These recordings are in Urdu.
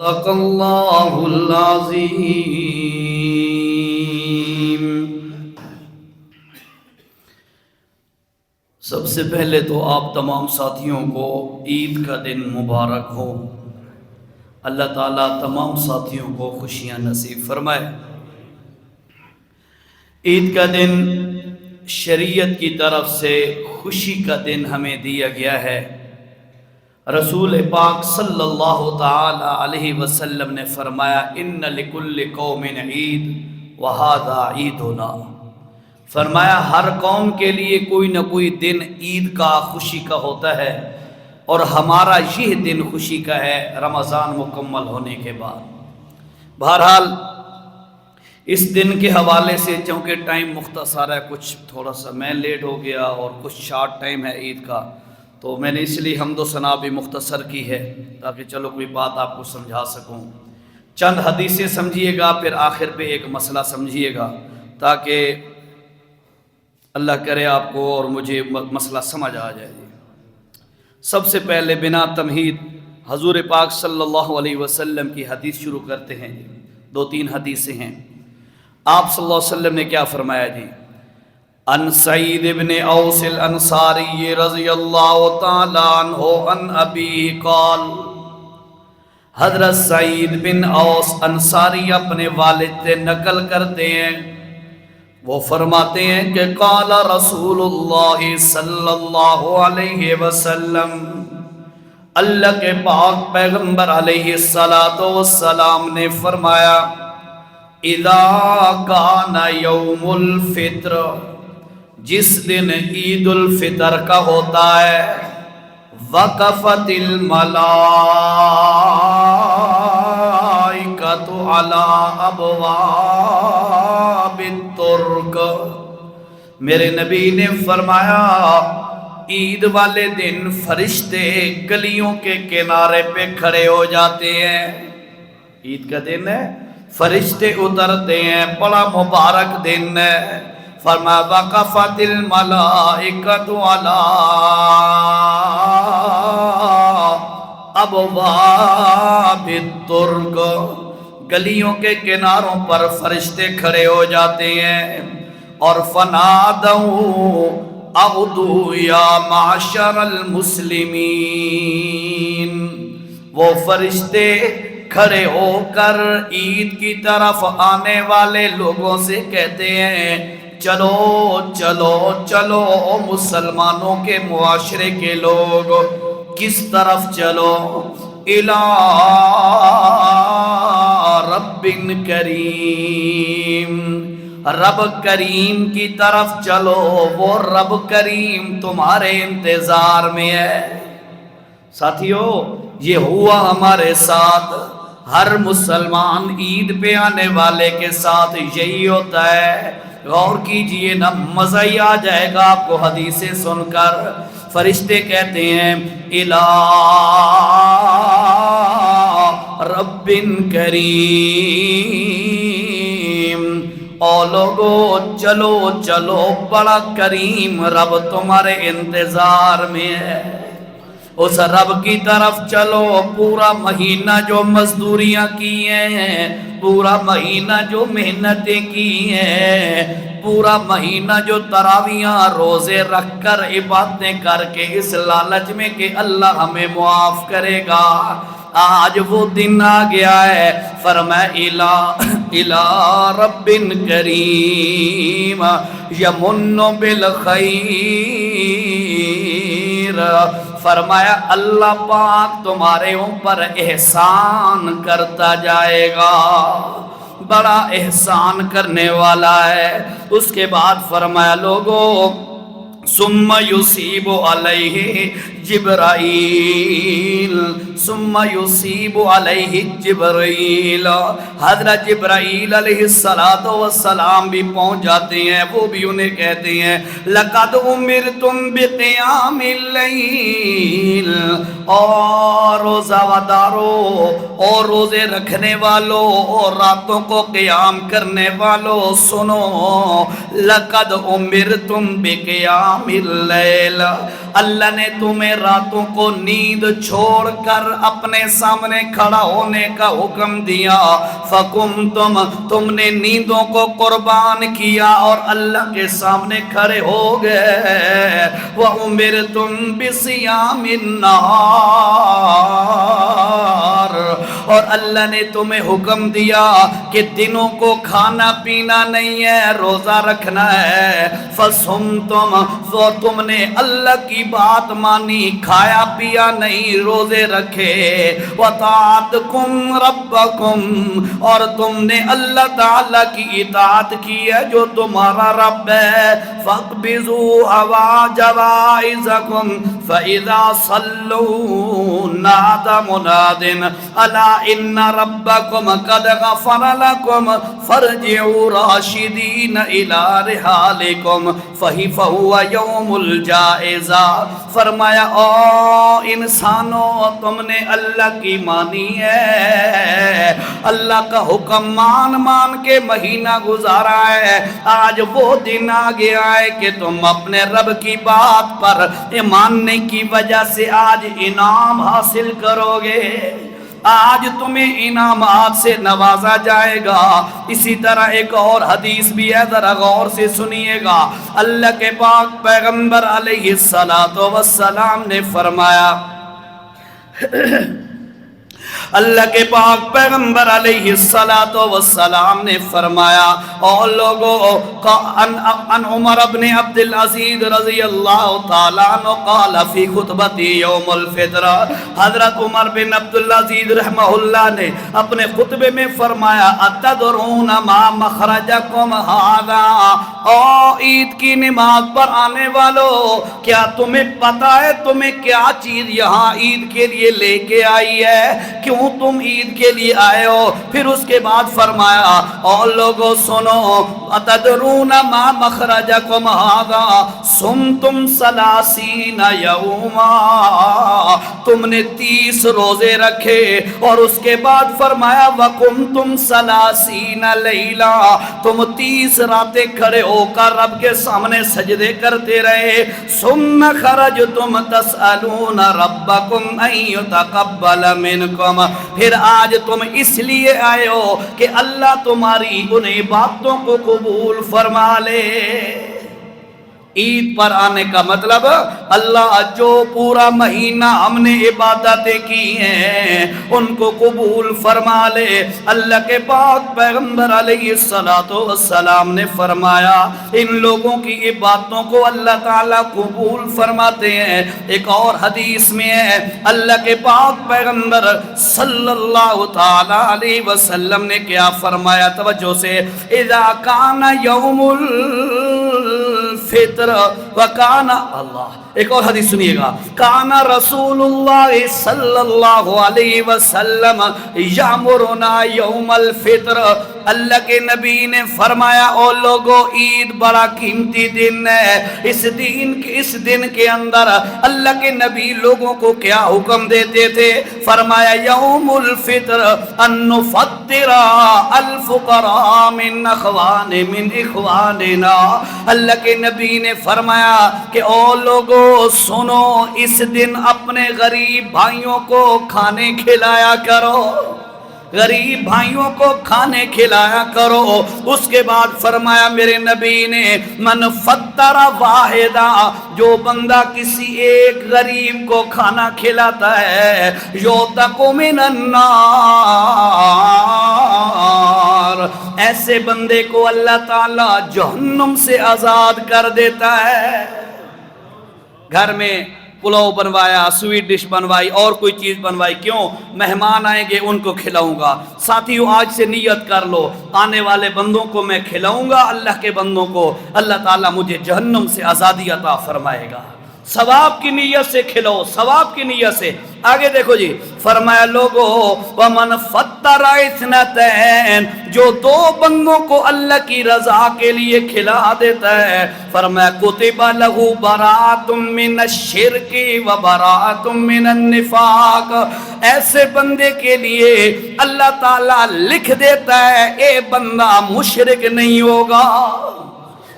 صدق اللہ العظیم۔ سب سے پہلے تو آپ تمام ساتھیوں کو عید کا دن مبارک ہو۔ اللہ تعالیٰ تمام ساتھیوں کو خوشیاں نصیب فرمائے۔ عید کا دن شریعت کی طرف سے خوشی کا دن ہمیں دیا گیا ہے۔ رسول پاک صلی اللہ تعالی علیہ وسلم نے فرمایا ان لکل قوم عید وہذا عیدنا، فرمایا ہر قوم کے لیے کوئی نہ کوئی دن عید کا خوشی کا ہوتا ہے، اور ہمارا یہ دن خوشی کا ہے رمضان مکمل ہونے کے بعد۔ بہرحال اس دن کے حوالے سے چونکہ ٹائم مختصر ہے، کچھ تھوڑا سا میں لیٹ ہو گیا اور کچھ شارٹ ٹائم ہے عید کا، تو میں نے اس لیے حمد و ثنا بھی مختصر کی ہے تاکہ چلو کوئی بات آپ کو سمجھا سکوں۔ چند حدیثیں سمجھیے گا، پھر آخر پہ ایک مسئلہ سمجھیے گا تاکہ اللہ کرے آپ کو اور مجھے مسئلہ سمجھ آ جائے۔ سب سے پہلے بنا تمہید حضور پاک صلی اللہ علیہ وسلم کی حدیث شروع کرتے ہیں۔ دو تین حدیثیں ہیں۔ آپ صلی اللہ علیہ وسلم نے کیا فرمایا جی؟ ان سعید بن اوس الانصاری رضی اللہ تعالی عنہ ان ابی قال، حضرت سعید بن اوس انصاری اپنے والد سے نقل کرتے ہیں، وہ فرماتے ہیں کہ قال رسول اللہ صلی اللہ علیہ وسلم، اللہ کے پاک پیغمبر علیہ السلام نے فرمایا اذا کان یوم الفطر، جس دن عید الفطر کا ہوتا ہے، وقفت الملائکۃ علی ابواب الطرق، میرے نبی نے فرمایا عید والے دن فرشتے گلیوں کے کنارے پہ کھڑے ہو جاتے ہیں۔ عید کا دن ہے، فرشتے اترتے ہیں، بڑا مبارک دن ہے۔ فرمایا وقفت الملائکۃ علی ابواب الطرق، گلیوں کے کناروں پر فرشتے کھڑے ہو جاتے ہیں، اور فنادوا اغدوا یا معشر المسلمین، وہ فرشتے کھڑے ہو کر عید کی طرف آنے والے لوگوں سے کہتے ہیں چلو چلو چلو مسلمانوں کے معاشرے کے لوگ، کس طرف چلو؟ الی رب کریم، رب کریم کی طرف چلو، وہ رب کریم تمہارے انتظار میں ہے۔ ساتھیو یہ ہوا ہمارے ساتھ، ہر مسلمان عید پہ آنے والے کے ساتھ یہی ہوتا ہے۔ غور کیجئے نا، مزہ ہی آ جائے گا آپ کو حدیثیں سن کر۔ فرشتے کہتے ہیں الی رب کریم، او لوگو چلو چلو، بڑا کریم رب تمہارے انتظار میں ہے، اس رب کی طرف چلو۔ پورا مہینہ جو مزدوریاں کی ہیں، پورا مہینہ جو محنتیں کی ہیں، پورا مہینہ جو تراویحاں روزے رکھ کر عبادتیں کر کے اس لالچ میں کہ اللہ ہمیں معاف کرے گا، آج وہ دن آ گیا ہے۔ فرمایا الی رب کریم یمن بالخیر، فرمایا اللہ پاک تمہارے اوپر احسان کرتا جائے گا، بڑا احسان کرنے والا ہے۔ اس کے بعد فرمایا لوگو ثم یصیب علیہ جبرائیل، ثم یصیب علیہ جبرائیل، حضرت جبرائیل علیہ السلام بھی پہنچ جاتے ہیں، وہ بھی انہیں کہتے ہیں لقد امرتم بقیام اللیل، اور روزہ دارو اور روزے رکھنے والوں اور راتوں کو قیام کرنے والوں سنو، لقد امرتم بقیام اللیل، اللہ نے تمہیں نے راتوں کو نیند چھوڑ کر اپنے سامنے کھڑا ہونے کا حکم دیا، فَقُمْتُمْ تم نے نیندوں کو قربان کیا اور اللہ کے سامنے کھڑے ہو گئے، وَأُمِرْتُمْ بِصِيَامِ النَّهَارِ اور اللہ نے تمہیں حکم دیا کہ دنوں کو کھانا پینا نہیں ہے، روزہ رکھنا ہے، فَصُمْتُمْ تو تم نے اللہ کی بات مانی، کھایا پیا نہیں، روزے رکھے، وَطَاعَتْكُمْ رَبَّكُمْ اور تم نے اللہ تعالیٰ کی اطاعت کی ہے جو تمہارا رب ہے، فَاقْبِضُوا جَوَائِزَكُمْ فَإِذَا صَلُّوا نَادَى مُنَادٍ أَلَا إِنَّ رَبَّكُمْ قَدْ غَفَرَ لَكُمْ فَارْجِعُوا رَاشِدِينَ إِلَى رِحَالِكُمْ فَهُوَ يَوْمُ الْجَائِزَةِ فرمایا او انسانوں تم نے اللہ کی مانی ہے، اللہ کا حکم مان کے مہینہ گزارا ہے، آج وہ دن آ گیا ہے کہ تم اپنے رب کی بات پر ماننے کی وجہ سے آج انعام حاصل کرو گے، آج تمہیں انعامات سے نوازا جائے گا۔ اسی طرح ایک اور حدیث بھی ہے، ذرا غور سے سنیے گا، اللہ کے پاک پیغمبر علیہ السلام نے فرمایا، اللہ کے پاک پیغمبر علیہ السلام نے فرمایا، اور لوگوں ان عمر بن عبد العزیز رضی اللہ تعالیٰ عنہ قال فی خطبتی یوم الفطر، حضرت عمر بن عبد العزیز رحمہ اللہ نے اپنے خطبے میں فرمایا، اتدرون ما مخرجکم ھذا، او عید کی نماز پر آنے والو کیا تمہیں پتا ہے تمہیں کیا چیز یہاں عید کے لیے لے کے آئی ہے، کیوں تم عید کے لیے آئے ہو؟ پھر اس کے بعد فرمایا، اور لوگوں سنو، اتدرون ما مخرجکم ھذا صمتم 30 یوما، تم نے 30 روزے رکھے، اور اس کے بعد فرمایا وقمتم 30 لیلا، تم 30 راتیں کھڑے ہو کر رب کے سامنے سجدے کرتے رہے، ثم خرجتم تسألون ربکم ان یتقبل منکم، پھر آج تم اس لیے آئے ہو کہ اللہ تمہاری ان باتوں کو قبول فرما لے۔ عید پر آنے کا مطلب اللہ جو پورا مہینہ ہم نے عبادتیں کی ہیں ان کو قبول فرما لے۔ اللہ کے پاک پیغمبر علیہ السلام نے فرمایا ان لوگوں کی عبادتوں کو اللہ تعالیٰ قبول فرماتے ہیں۔ ایک اور حدیث میں ہے اللہ کے پاک پیغمبر صلی اللہ تعالیٰ علیہ وسلم نے کیا فرمایا، توجہ سے، اذا کان یوم الفطر وکانا، اللہ ایک اور حدیث سنیے گا، کانا رسول اللہ صلی اللہ علیہ وسلم یامرنا یوم الفطر، اللہ کے نبی نے فرمایا او لوگو عید بڑا قیمتی دن ہے، اس دن کے اندر اللہ کے نبی لوگوں کو کیا حکم دیتے تھے، فرمایا یوم الفطر ان نفطر الفقراء من اخواننا، اللہ کے نبی نے فرمایا کہ او لوگو سنو اس دن اپنے غریب بھائیوں کو کھانے کھلایا کرو، غریب بھائیوں کو کھانے کھلایا کرو۔ اس کے بعد فرمایا میرے نبی نے من فطر واحدہ، جو بندہ کسی ایک غریب کو کھانا کھلاتا ہے، یعتق من النار، ایسے بندے کو اللہ تعالیٰ جہنم سے آزاد کر دیتا ہے۔ گھر میں پلاؤ بنوایا، سویٹ ڈش بنوائی اور کوئی چیز بنوائی، کیوں؟ مہمان آئیں گے ان کو کھلاؤں گا۔ ساتھیوں آج سے نیت کر لو آنے والے بندوں کو میں کھلاؤں گا، اللہ کے بندوں کو اللہ تعالیٰ مجھے جہنم سے آزادی عطا فرمائے گا۔ ثواب کی نیت سے کھلو، ثواب کی نیت سے۔ آگے دیکھو جی، فرمایا لوگو ومن فطر اثنتین، جو 2 بندوں کو اللہ کی رضا کے لیے کھلا دیتا ہے، فرمایا کتب لہ براۃ من الشرک و براۃ من النفاق، ایسے بندے کے لیے اللہ تعالیٰ لکھ دیتا ہے اے بندہ مشرک نہیں ہوگا،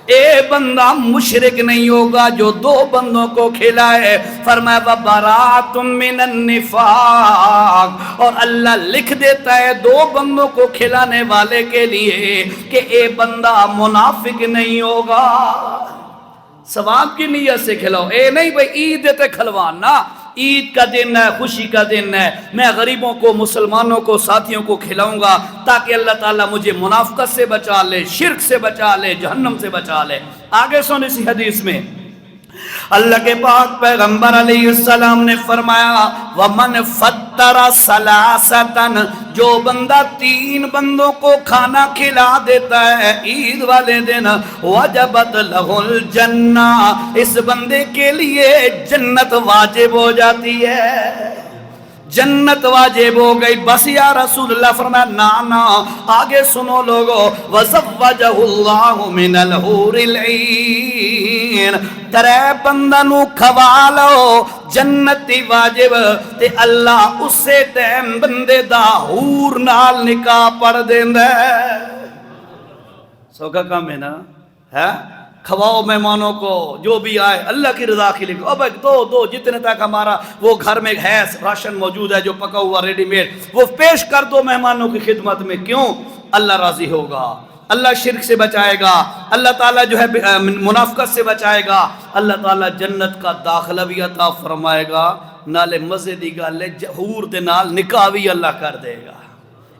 اے بندہ مشرک نہیں ہوگا جو دو بندوں کو کھلائے. فرمایا وَبَرَاتٌ مِّنَ النِّفَاقِ، اور اللہ لکھ دیتا ہے دو بندوں کو کھلانے والے کے لیے کہ اے بندہ منافق نہیں ہوگا. ثواب کی نیت سے کھلاؤ، اے نہیں بھئی عید دیتے کھلوان نا، عید کا دن ہے، خوشی کا دن ہے، میں غریبوں کو، مسلمانوں کو، ساتھیوں کو کھلاؤں گا تاکہ اللہ تعالیٰ مجھے منافقت سے بچا لے، شرک سے بچا لے، جہنم سے بچا لے. آگے سن اسی حدیث میں اللہ کے پاک پیغمبر علیہ السلام نے فرمایا وَمَنْ فَطَّرَ ثَلَاثَةً، جو بندہ 3 بندوں کو کھانا کھلا دیتا ہے عید والے دن، وَجَبَتْ لَهُ الْجَنَّةُ، اس بندے کے لیے جنت واجب ہو جاتی ہے، جنت واجب ہو گئی. بس یا رسول اللہ، فرمایا نا آگے سنو لوگو، وَزَوَّجَهُ اللَّهُ مِنَ الْحُورِ الْعِينِ، 3 بندہ نو کھوا لو جنتی واجب تے اللہ اس سے ٹائم بندے دا حور نال نکاح پڑھ دیندے. سوکھا کام ہے نا، ہے کھواؤ مہمانوں کو، جو بھی آئے اللہ کی رضا کے لیے. اب دو جتنے تک ہمارا وہ گھر میں ہے راشن موجود ہے جو پکا ہوا ریڈی میڈ، وہ پیش کر دو مہمانوں کی خدمت میں. کیوں؟ اللہ راضی ہوگا، اللہ شرک سے بچائے گا، اللہ تعالیٰ جو ہے منافقت سے بچائے گا، اللہ تعالیٰ جنت کا داخلہ بھی عطا فرمائے گا، نالے مزے دی گل ہے حور دے نال نکاح بھی اللہ کر دے گا.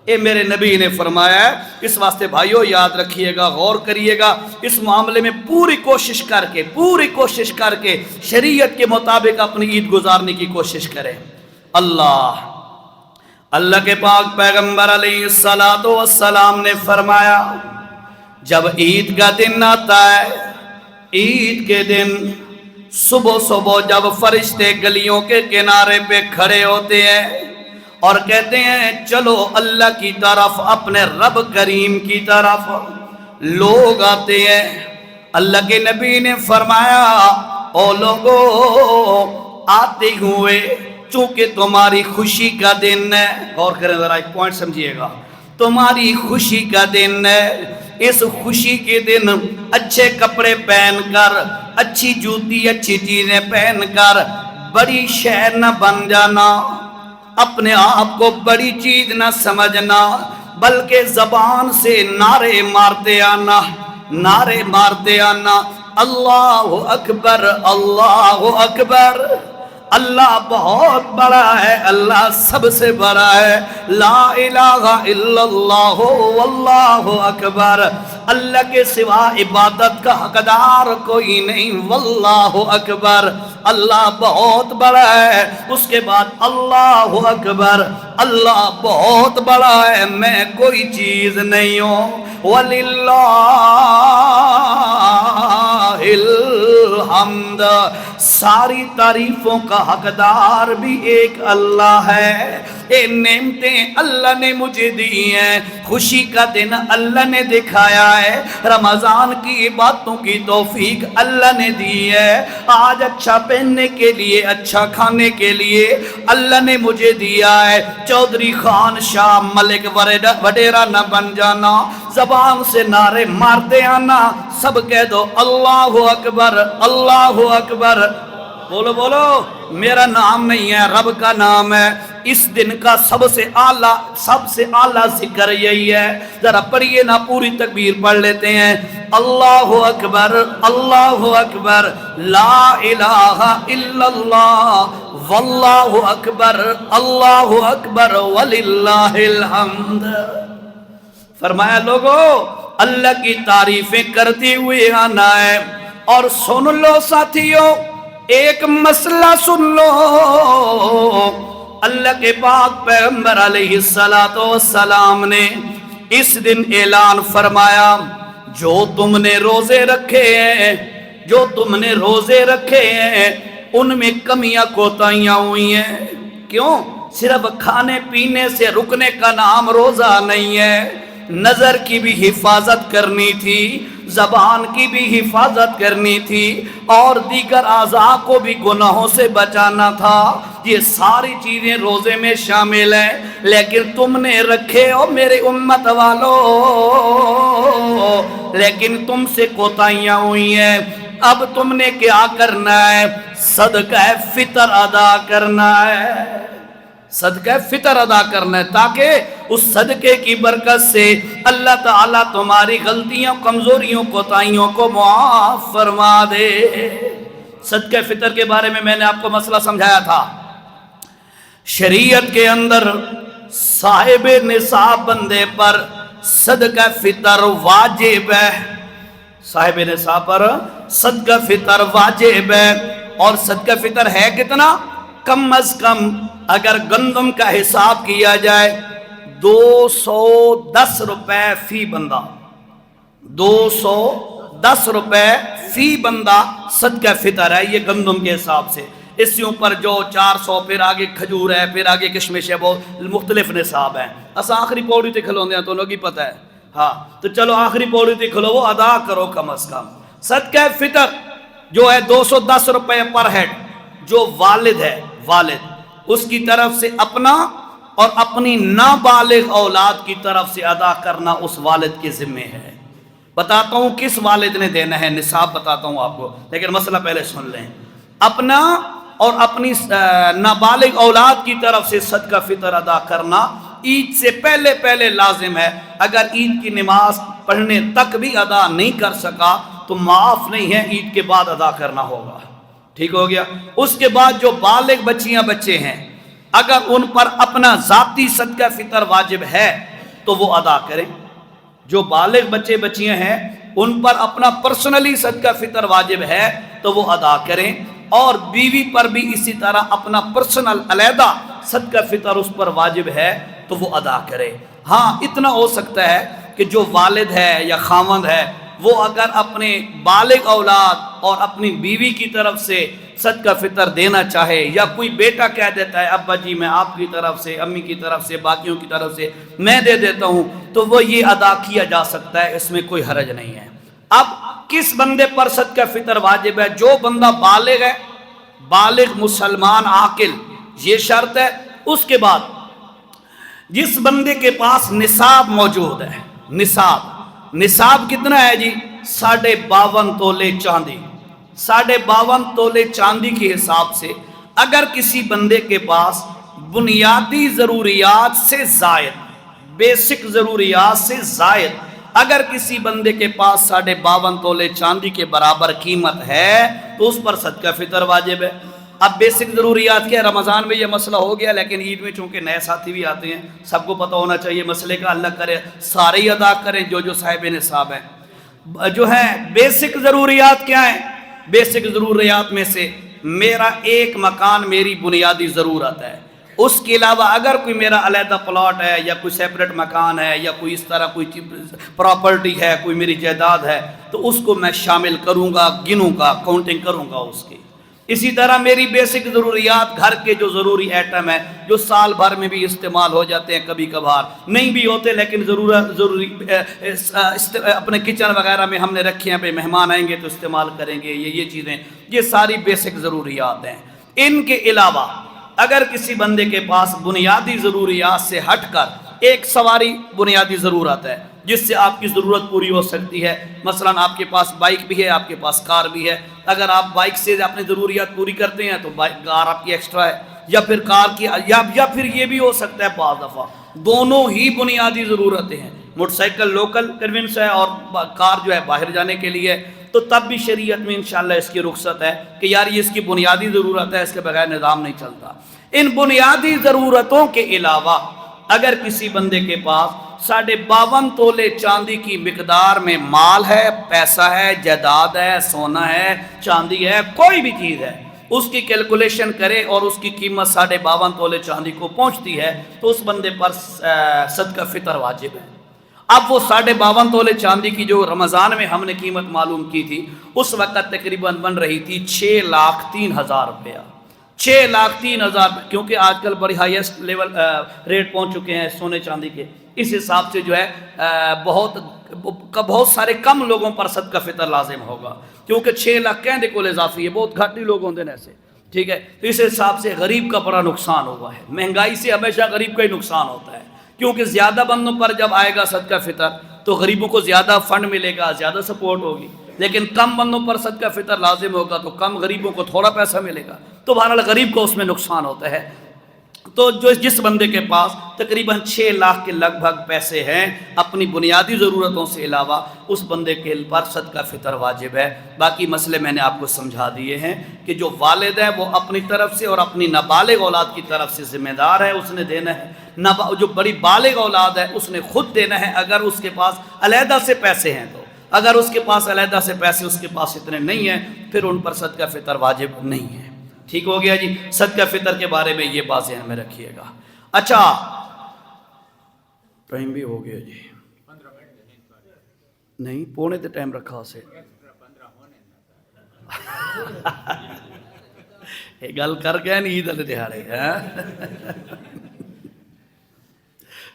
اے میرے نبی نے فرمایا ہے. اس واسطے بھائیو یاد رکھیے گا، غور کریے گا، اس معاملے میں پوری کوشش کر کے شریعت کے مطابق اپنی عید گزارنے کی کوشش کریں. اللہ کے پاک پیغمبر علیہ السلام نے فرمایا جب عید کا دن آتا ہے، عید کے دن صبح جب فرشتے گلیوں کے کنارے پہ کھڑے ہوتے ہیں اور کہتے ہیں چلو اللہ کی طرف، اپنے رب کریم کی طرف، لوگ آتے ہیں. اللہ کے نبی نے فرمایا او لوگو آتے ہوئے، چونکہ تمہاری خوشی کا دن ہے، غور کریں ذرا ایک پوائنٹ سمجھیے گا، تمہاری خوشی کا دن ہے، اس خوشی کے دن اچھے کپڑے پہن کر، اچھی جوتی، اچھی چیزیں پہن کر بڑی شہر نہ بن جانا، اپنے آپ کو بڑی چیز نہ سمجھنا، بلکہ زبان سے نعرے مارتے آنا اللہ اکبر، اللہ اکبر، اللہ بہت بڑا ہے، اللہ سب سے بڑا ہے، لا الہ الا اللہ واللہ اکبر، اللہ کے سوا عبادت کا حقدار کوئی نہیں، واللہ اکبر، اللہ بہت بڑا ہے. اس کے بعد اللہ اکبر، اللہ بہت بڑا ہے، میں کوئی چیز نہیں ہوں، وَلِلَّهِ الحمد، ساری تعریفوں کا حقدار بھی ایک اللہ ہے. اے نعمتیں اللہ نے مجھے دی ہیں، خوشی کا دن اللہ نے دکھایا ہے، رمضان کی باتوں کی توفیق اللہ نے دی ہے، آج اچھا پہننے کے لیے، اچھا کھانے کے لیے اللہ نے مجھے دیا ہے. چودھری خان شاہ ملک وڈیرا نہ بن جانا، زبان سے نعرے مارتے آنا، سب کہہ دو اللہ اکبر، اللہ اکبر. بولو میرا نام نہیں ہے، رب کا نام ہے. اس دن کا سب سے اعلیٰ ذکر یہی ہے. ذرا پڑھیے نا، پوری تکبیر پڑھ لیتے ہیں، اللہ اکبر، اللہ اکبر، لا الہ الا اللہ، واللہ اکبر، اللہ اکبر، وللہ الحمد. فرمایا لوگو اللہ کی تعریفیں کرتے ہوئے آنا ہے. اور سن لو ساتھیوں، ایک مسئلہ سن لو، اللہ کے پاک پیغمبر علیہ السلام نے اس دن اعلان فرمایا جو تم نے روزے رکھے ہیں ان میں کمیاں کوتاہیاں ہوئی ہیں. کیوں؟ صرف کھانے پینے سے رکنے کا نام روزہ نہیں ہے، نظر کی بھی حفاظت کرنی تھی، زبان کی بھی حفاظت کرنی تھی، اور دیگر اعضاء کو بھی گناہوں سے بچانا تھا. یہ ساری چیزیں روزے میں شامل ہیں، لیکن تم نے رکھے ہو میرے امت والو، لیکن تم سے کوتاہیاں ہوئی ہیں۔ اب تم نے کیا کرنا ہے؟ صدقہ فطر ادا کرنا ہے، صدقہ فطر ادا کرنا ہے، تاکہ اس صدقے کی برکت سے اللہ تعالیٰ تمہاری غلطیوں، کمزوریوں، کوتاہیوں کو معاف فرما دے۔ صدقہ فطر کے بارے میں نے آپ کو مسئلہ سمجھایا تھا۔ شریعت کے اندر صاحب نصاب بندے پر صدقہ فطر واجب ہے، صاحب نصاب پر صدقہ فطر واجب ہے۔ اور صدقہ فطر ہے کتنا؟ کم از کم اگر گندم کا حساب کیا جائے 210 روپے فی بندہ، 210 روپے فی بندہ صدقہ فطر ہے، یہ گندم کے حساب سے۔ اس سے اوپر جو 400، پھر آگے کھجور ہے، پھر آگے کشمش ہے، بہت مختلف نصاب ہیں۔ اسا آخری پوڑی تے کھلوندے ہیں تو لوگ ہی پتہ ہے، ہاں تو چلو آخری پوڑی تے کھلو، وہ ادا کرو کم از کم۔ صدقہ فطر جو ہے 210 روپے پر ہیڈ، جو والد ہے، والد اس کی طرف سے اپنا اور اپنی نابالغ اولاد کی طرف سے ادا کرنا اس والد کے ذمہ ہے۔ بتاتا ہوں کس والد نے دینا ہے، نصاب بتاتا ہوں آپ کو، لیکن مسئلہ پہلے سن لیں۔ اپنا اور اپنی نابالغ اولاد کی طرف سے صدقہ فطر ادا کرنا عید سے پہلے لازم ہے۔ اگر عید کی نماز پڑھنے تک بھی ادا نہیں کر سکا تو معاف نہیں ہے، عید کے بعد ادا کرنا ہوگا، ٹھیک ہو گیا۔ اس کے بعد جو بالغ بچیاں بچے ہیں، اگر ان پر اپنا ذاتی صدقہ فطر واجب ہے تو وہ ادا کریں۔ جو بالغ بچے بچیاں ہیں ان پر اپنا پرسنلی صدقہ فطر واجب ہے تو وہ ادا کریں، اور بیوی پر بھی اسی طرح اپنا پرسنل علیحدہ صدقہ فطر اس پر واجب ہے تو وہ ادا کرے۔ ہاں اتنا ہو سکتا ہے کہ جو والد ہے یا خاوند ہے وہ اگر اپنے بالغ اولاد اور اپنی بیوی کی طرف سے صدقہ فطر دینا چاہے، یا کوئی بیٹا کہہ دیتا ہے ابا جی میں آپ کی طرف سے، امی کی طرف سے، باقیوں کی طرف سے میں دے دیتا ہوں، تو وہ یہ ادا کیا جا سکتا ہے، اس میں کوئی حرج نہیں ہے۔ اب کس بندے پر صدقہ فطر واجب ہے؟ جو بندہ بالغ ہے، بالغ مسلمان عاقل، یہ شرط ہے۔ اس کے بعد جس بندے کے پاس نصاب موجود ہے، نصاب کتنا ہے جی؟ 52.5 تولے چاندی، 52.5 تولے چاندی کے حساب سے اگر کسی بندے کے پاس بنیادی ضروریات سے زائد، بیسک ضروریات سے زائد اگر کسی بندے کے پاس 52.5 تولے چاندی کے برابر قیمت ہے تو اس پر صدقہ فطر واجب ہے۔ اب بیسک ضروریات کیا؟ رمضان میں یہ مسئلہ ہو گیا، لیکن عید میں چونکہ نئے ساتھی بھی آتے ہیں، سب کو پتہ ہونا چاہیے مسئلے کا، اللہ کرے سارے ہی ادا کریں جو صاحب نصاب ہیں۔ جو ہے بیسک ضروریات کیا ہیں؟ بیسک ضروریات میں سے میرا ایک مکان میری بنیادی ضرورت ہے، اس کے علاوہ اگر کوئی میرا علیحدہ پلاٹ ہے یا کوئی سیپریٹ مکان ہے یا کوئی اس طرح کوئی پراپرٹی ہے، کوئی میری جائیداد ہے، تو اس کو میں شامل کروں گا، گنوں گا، کاؤنٹنگ کروں گا اس کی۔ اسی طرح میری بیسک ضروریات، گھر کے جو ضروری ایٹم ہیں جو سال بھر میں بھی استعمال ہو جاتے ہیں، کبھی کبھار نہیں بھی ہوتے لیکن ضروری اپنے کچن وغیرہ میں ہم نے رکھے ہیں، بھائی مہمان آئیں گے تو استعمال کریں گے، یہ چیزیں، یہ ساری بیسک ضروریات ہیں۔ ان کے علاوہ اگر کسی بندے کے پاس بنیادی ضروریات سے ہٹ کر ایک سواری بنیادی ضرورت ہے جس سے آپ کی ضرورت پوری ہو سکتی ہے، مثلا آپ کے پاس بائک بھی ہے، آپ کے پاس کار بھی ہے، اگر آپ بائک سے اپنی ضروریات پوری کرتے ہیں تو کار آپ کی ایکسٹرا ہے، یا پھر کار کی یا پھر یہ بھی ہو سکتا ہے بعض دفعہ دونوں ہی بنیادی ضرورتیں ہیں، موٹر سائیکل لوکل کنوینس ہے اور کار جو ہے باہر جانے کے لیے، تو تب بھی شریعت میں انشاءاللہ اس کی رخصت ہے کہ یار یہ اس کی بنیادی ضرورت ہے، اس کے بغیر نظام نہیں چلتا۔ ان بنیادی ضرورتوں کے علاوہ اگر کسی بندے کے پاس 52.5 تولے چاندی کی مقدار میں مال ہے، پیسہ ہے، جائیداد ہے، سونا ہے، چاندی ہے، کوئی بھی چیز ہے، اس کی کیلکولیشن کرے اور اس کی قیمت 52.5 تولے چاندی کو پہنچتی ہے تو اس بندے پر صدقہ فطر واجب ہے۔ اب وہ 52.5 تولے چاندی کی جو رمضان میں ہم نے قیمت معلوم کی تھی اس وقت تقریباً بن رہی تھی 6,03,000 روپیہ، 6,03,000، کیونکہ آج کل بڑی ہائیسٹ لیول ریٹ پہنچ چکے ہیں سونے چاندی کے، اس حساب سے جو ہے بہت سارے کم لوگوں پر صدقہ فطر لازم ہوگا، کیونکہ 6 لاکھ کہندے کو اضافی ہے، بہت گھٹ ہی لوگ ہوندے ہیں ایسے، ٹھیک ہے، تو اس حساب سے غریب کا بڑا نقصان ہوا ہے۔ مہنگائی سے ہمیشہ غریب کا ہی نقصان ہوتا ہے، کیونکہ زیادہ بندوں پر جب آئے گا صدقہ فطر تو غریبوں کو زیادہ فنڈ ملے گا، زیادہ سپورٹ ہوگی، لیکن کم بندوں پر صدقہ فطر لازم ہوگا تو کم غریبوں کو تھوڑا پیسہ ملے گا، تو بہرحال غریب کو اس میں نقصان ہوتا ہے۔ تو جس بندے کے پاس تقریباً 6 لاکھ کے لگ بھگ پیسے ہیں اپنی بنیادی ضرورتوں سے علاوہ، اس بندے کے پر صدقہ فطر واجب ہے۔ باقی مسئلے میں نے آپ کو سمجھا دیے ہیں کہ جو والد ہے وہ اپنی طرف سے اور اپنی نابالغ اولاد کی طرف سے ذمہ دار ہے، اس نے دینا ہے۔ جو بڑی بالغ اولاد ہے اس نے خود دینا ہے، اگر اس کے پاس علیحدہ سے پیسے ہیں تو۔ اگر اس کے پاس علیحدہ سے پیسے اس کے پاس اتنے نہیں ہیں پھر ان پر صدقہ فطر واجب نہیں ہے۔ ٹھیک ہو گیا جی، صدقہ فطر کے بارے میں یہ بات ذہن میں رکھیے گا۔ اچھا ٹائم بھی ہو گیا جی، نہیں پونے تے ٹائم رکھا سے گل کر گیا نہیں عید والے دہاڑے۔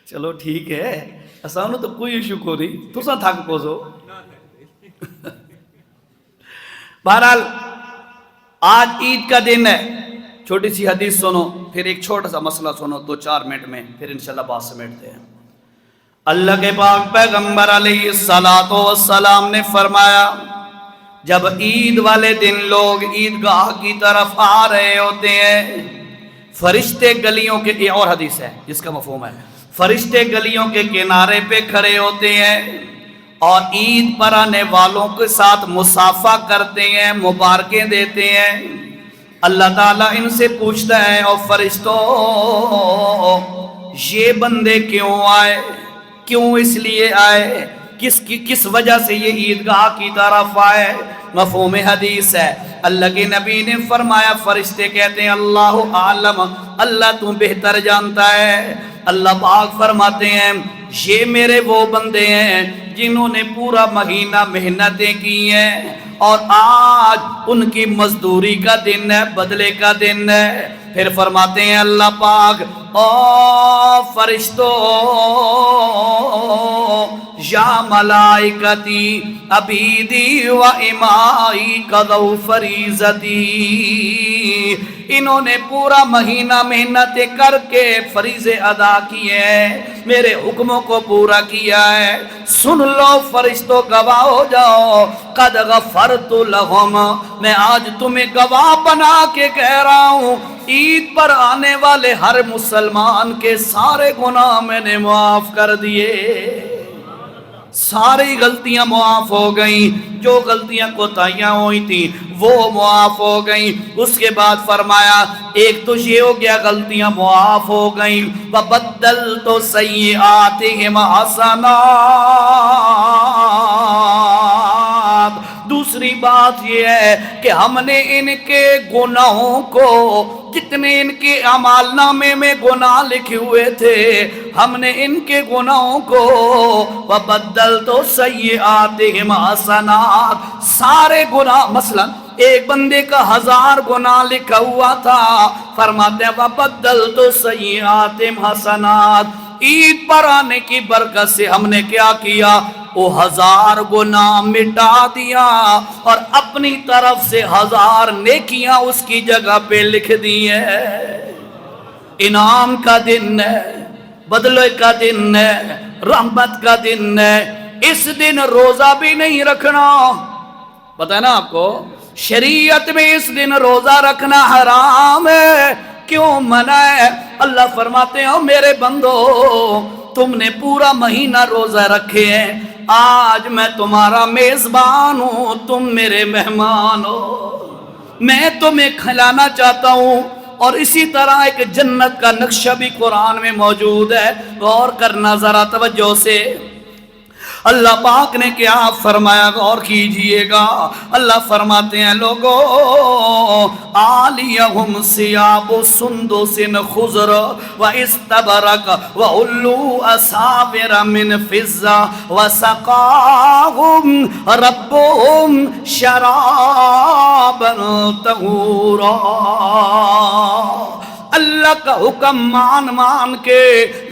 چلو ٹھیک ہے، اسانو تو کوئی ایشو کو نہیں، تساں تھک پوزو۔ بہرحال آج عید کا دن ہے، چھوٹی سی حدیث سنو، پھر ایک چھوٹا سا مسئلہ سنو 2-4 منٹ میں، پھر انشاءاللہ بات سمیٹتے ہیں۔ اللہ کے پاک پیغمبر علیہ السلام نے فرمایا جب عید والے دن لوگ عیدگاہ کی طرف آ رہے ہوتے ہیں، فرشتے گلیوں کے، یہ اور حدیث ہے جس کا مفہوم ہے، فرشتے گلیوں کے کنارے پہ کھڑے ہوتے ہیں اور عید پر آنے والوں کے ساتھ مصافحہ کرتے ہیں، مبارکیں دیتے ہیں۔ اللہ تعالیٰ ان سے پوچھتا ہے اور فرشتوں یہ بندے کیوں آئے، کیوں اس لیے آئے، کس وجہ سے یہ عیدگاہ کی طرف آئے؟ مفہوم حدیث ہے، اللہ کے نبی نے فرمایا، فرشتے کہتے ہیں اللہ عالم، اللہ تو بہتر جانتا ہے۔ اللہ پاک فرماتے ہیں یہ میرے وہ بندے ہیں جنہوں نے پورا مہینہ محنتیں کی ہیں اور آج ان کی مزدوری کا دن ہے، بدلے کا دن ہے۔ پھر فرماتے ہیں اللہ پاک او فرشتوں یا ملائکتی عبیدی و امائی قضوا فریضتی، انہوں نے پورا مہینہ محنت کر کے فریضے ادا کیے ہیں، میرے حکموں کو پورا کیا ہے، سن لو فرشتوں گواہ ہو جاؤ، قد غفرت لہم، میں آج تمہیں گواہ بنا کے کہہ رہا ہوں عید پر آنے والے ہر مسلمان کے سارے گناہ میں نے معاف کر دیے، ساری غلطیاں معاف ہو گئیں، جو غلطیاں کوتاہیاں ہوئی تھیں وہ معاف ہو گئیں۔ اس کے بعد فرمایا ایک تو یہ ہو گیا غلطیاں معاف ہو گئیں، وَبَدَّلْتُ سَيِّئَاتِهِمْ حَسَنَاتٍ، دوسری بات یہ ہے کہ ہم نے ان کے گناہوں کو، جتنے ان کے اعمال نامے میں گناہ لکھے ہوئے تھے، ہم نے ان کے گناہوں کو وَبَدَّلْتُ سَيِّئَاتِهِمْ حَسَنَاتٍ، سارے گناہ، مثلا ایک بندے کا 1000 گناہ لکھا ہوا تھا، فرماتے ہیں وَبَدَّلْتُ سَيِّئَاتِهِمْ حَسَنَاتٍ، عید پر آنے کی برکت سے ہم نے کیا کیا، وہ 1000 گناہ مٹا دیا اور اپنی طرف سے 1000 نیکیاں اس کی جگہ پہ لکھ دی ہیں۔ انعام کا دن ہے، بدلے کا دن ہے، رحمت کا دن ہے، اس دن روزہ بھی نہیں رکھنا، پتہ ہے نا آپ کو، شریعت میں اس دن روزہ رکھنا حرام ہے، کیوں منع ہے؟ اللہ فرماتے ہیں میرے بندو تم نے پورا مہینہ روزہ رکھے ہیں، آج میں تمہارا میزبان ہوں، تم میرے مہمان ہو، میں تمہیں کھلانا چاہتا ہوں۔ اور اسی طرح ایک جنت کا نقشہ بھی قرآن میں موجود ہے، غور کرنا ذرا توجہ سے، اللہ پاک نے کیا فرمایا، غور کیجئے گا، اللہ فرماتے ہیں لوگو عالیہم ثیاب سندس خضر و استبرق و حلوا اساور من فضہ و سقاہم ربہم شرابا طہورا، اللہ کا حکم مان مان کے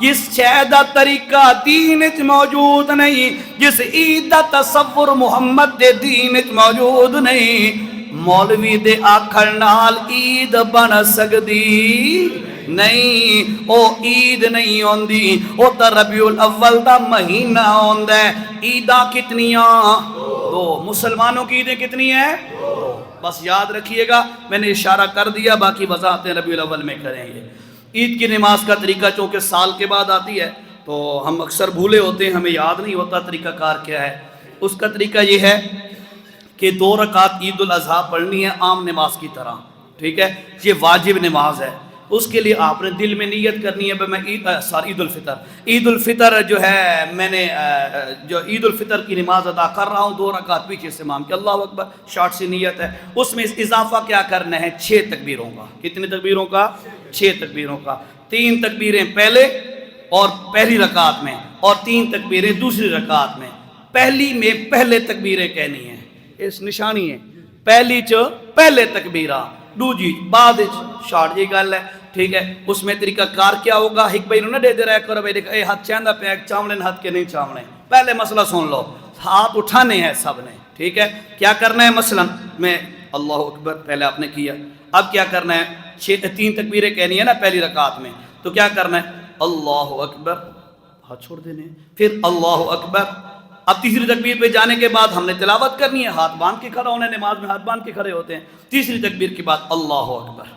جس شے دا طریقہ دین وچ موجود نہیں، جس عید دا تصور محمد دے دین وچ موجود نہیں، مولوی دے آکھن نال عید بن سکدی نہیں، او عید نہیں ہوندی، او تا ربیع الاول دا مہینہ ہوندا ہے۔ عیداں کتنیاں؟ دو۔ مسلمانوں کی عیدیں کتنی ہیں؟ بس یاد رکھیے گا، میں نے اشارہ کر دیا، باقی وضاحتیں ربیع الاول میں کریں گے۔ عید کی نماز کا طریقہ چونکہ سال کے بعد آتی ہے تو ہم اکثر بھولے ہوتے ہیں، ہمیں یاد نہیں ہوتا طریقہ کار کیا ہے۔ اس کا طریقہ یہ ہے کہ 2 رکعت عید الاضحیٰ پڑھنی ہے عام نماز کی طرح، ٹھیک ہے، یہ واجب نماز ہے۔ اس کے لیے آپ نے دل میں نیت کرنی ہے، میں عید الفطر جو ہے، میں نے جو عید الفطر کی نماز ادا کر رہا ہوں 2 رکعت پیچھے سے امام کے، اللہ اکبر، شارٹ سی نیت ہے۔ اس میں اضافہ کیا کرنا ہے؟ 6 تکبیروں کا۔ کتنی تکبیروں کا؟ 6 تکبیروں کا۔ 3 تکبیریں پہلے اور پہلی رکعت میں، اور 3 تکبیریں دوسری رکعت میں۔ پہلی میں پہلے تکبیریں کہنی ہیں، اس نشانی ہے پہلی چ پہلے تکبیرہ، دوجی بعد شارٹ یہ گل ہے، ٹھیک ہے۔ اس میں طریقہ کار کیا ہوگا؟ ایک بھائی نہ دے رہا کرو بھائی، اے ہاتھ چاہندہ پہ چاوڑے ہاتھ کے نہیں چاوڑے، پہلے مسئلہ سن لو، ہاتھ اٹھانے ہیں سب نے، ٹھیک ہے۔ کیا کرنا ہے؟ مثلا میں اللہ اکبر پہلے آپ نے کیا، اب کیا کرنا ہے؟ 3 تکبیریں کہنی ہے نا پہلی رکعت میں، تو کیا کرنا ہے؟ اللہ اکبر، ہاتھ چھوڑ دینے، پھر اللہ اکبر۔ اب تیسری تکبیر پہ جانے کے بعد ہم نے تلاوت کرنی ہے، ہاتھ باندھ کے کھڑا ہونا ہے، نماز میں ہاتھ باندھ کے کھڑے ہوتے ہیں۔ تیسری تکبیر کے بعد اللہ اکبر،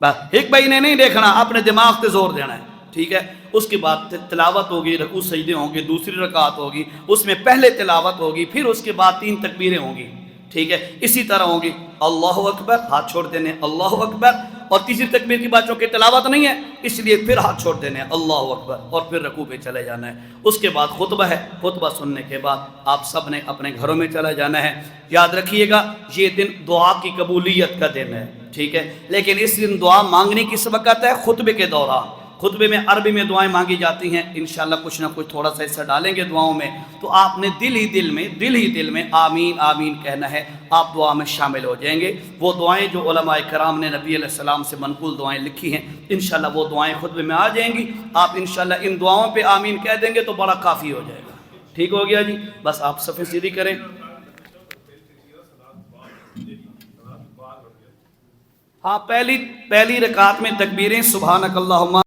بس ایک بھائی نے نہیں دیکھنا، اپنے دماغ پہ زور دینا ہے، ٹھیک ہے۔ اس کے بعد تلاوت ہوگی، رکوع سجدے ہوں گے، دوسری رکعت ہوگی، اس میں پہلے تلاوت ہوگی، پھر اس کے بعد 3 تکبیریں ہوں گی، ٹھیک ہے۔ اسی طرح ہوں گی، اللہ اکبر، ہاتھ چھوڑ دینے، اللہ اکبر، اور تیسری تکبیر کی بات چونکہ تلاوت نہیں ہے اس لیے پھر ہاتھ چھوڑ دینے، اللہ اکبر، اور پھر رکوع پہ چلے جانا ہے۔ اس کے بعد خطبہ ہے، خطبہ سننے کے بعد آپ سب نے اپنے گھروں میں چلا جانا ہے۔ یاد رکھیے گا یہ دن دعا کی قبولیت کا دن ہے، ٹھیک ہے، لیکن اس دن دعا مانگنے کس وقت ہے؟ خطبے کے دوران۔ خطبے میں عربی میں دعائیں مانگی جاتی ہیں، انشاءاللہ کچھ نہ کچھ تھوڑا سا حصہ ڈالیں گے دعاؤں میں، تو آپ نے دل ہی دل میں آمین آمین کہنا ہے، آپ دعا میں شامل ہو جائیں گے۔ وہ دعائیں جو علماء کرام نے نبی علیہ السلام سے منقول دعائیں لکھی ہیں، انشاءاللہ وہ دعائیں خطبے میں آ جائیں گی، آپ انشاءاللہ ان دعاؤں پہ آمین کہہ دیں گے تو بڑا کافی ہو جائے گا۔ ٹھیک ہو گیا جی؟ بس آپ صفحے سیدھی کریں۔ ہاں، پہلی رکعت میں تکبیریں سبحانک اللہم